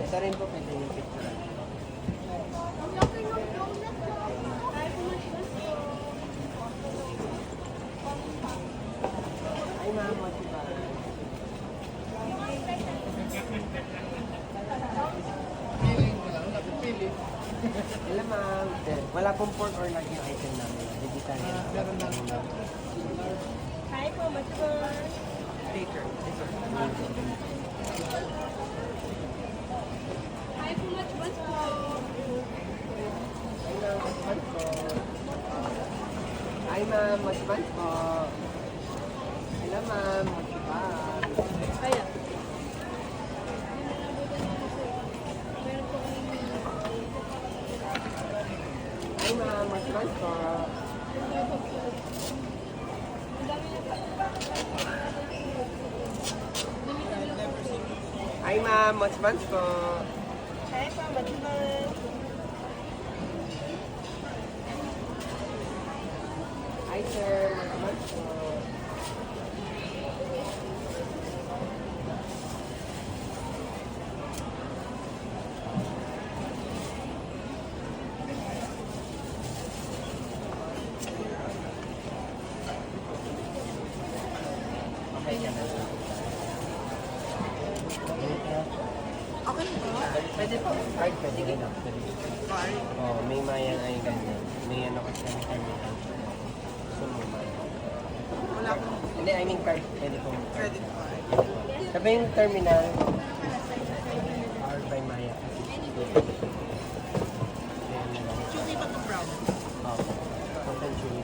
Ito rin po pwede yung picture. Ang laki ng donut ko. Ay, pumaspas ko. Ay, ma'am, what's ba? Hello, ma'am. Wala pong pork or lard yung item namin. Vegetarian. Meron lang. Hi po, maspas. Baker. Hi po, maspas po. Hi, ma'am. What's ba po? Hello, ma'am. What's ba? Kaya. Hi, ma'am. What's ba po? Hi, ma'am. What's ba po? Hi po, maspas. Hi, sir. What's ba po? Okay ka na. Okay ba? Pwede po. Card pwede rin actually. Card? Oh, may mayan ay ganyan. May ano kasi kami terminal. Gusto mo ba? Wala akong Hindi, I mean card. Pwede po. credit card. Sabi yung terminal. Powered by Maya. Chewy ba ito brown? Oo. Content chewy.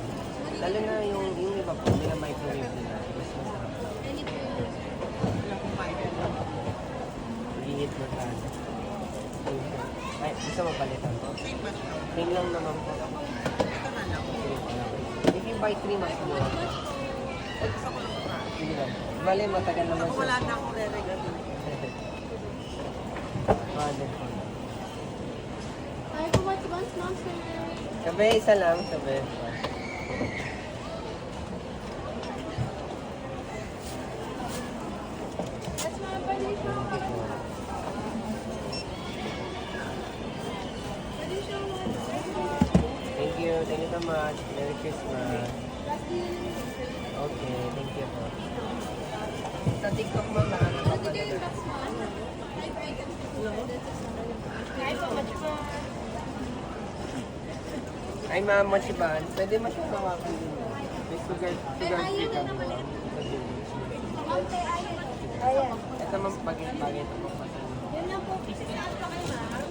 Lalo na yung iba po, nila microwave nila. Mas masarap. Wala akong card. Hihit mo tayo. Ay, gusto mo palitan po? Same ba siya? Ring lang naman po. Ito na lang. If you buy 3 mas mura. Gusto ko lang card. Sige lang. Bale, matagal naman Ako wala na akong re-regalo. 100 po. Hi po, maspas, ma'am, sir. Sabi, isa lang. Sabi. Yes, ma'am, pwede siya. Pwede siya. Thank you. Thank you so much. Merry Christmas. Okay, thank you po. Sa TikTok mo, marami pa pala. Hi po, maspas. Ay, ma'am, what's your band? Pwede mo siyang hawakan din. May sugar free kami, ma'am. Ayan. Ito, ma'am, bagay ito po. Yun lang po. Saan pa kayo, ma'am?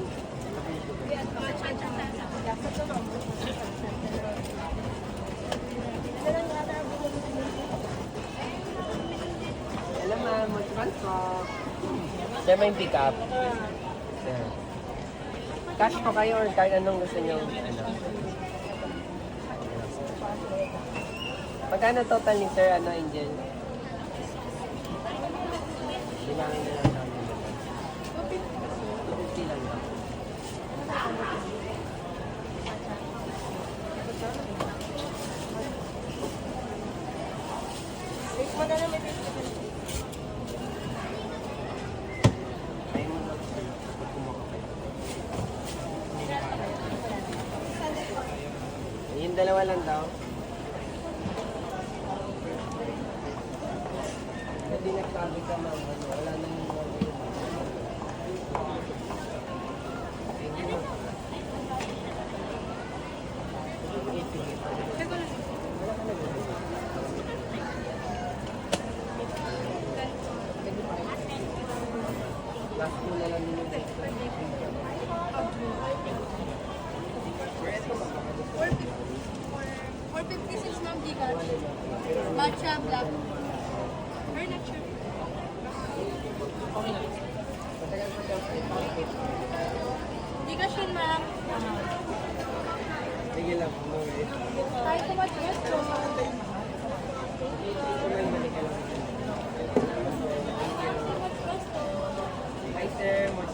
Hello, ma'am. What's your band po? Sir, may pick up. Sir. Cash po kayo or card? Anong gusto niyo? Ano? Magkano total ni Sir, Angel? Bilangin na lang namin. 250 lang ba? Magkano may pizza? Ayaw mo lang, sir. Kapag kumuha kayo. Yung dalawa lang daw. Hindi nagsabi ka, ma'am. Ano, wala na yung mga yun. Thank you, ma'am. Wala ka na ganun. Last mo na lang din yung picture. 456 ma'am, Gcash. Matcha, black. Or not sure. Matagal pa daw po. Gcash yun, ma'am. Sige lang, no worries. Hi po, maspas po. Ito may balik ka lang. Hi sir, what's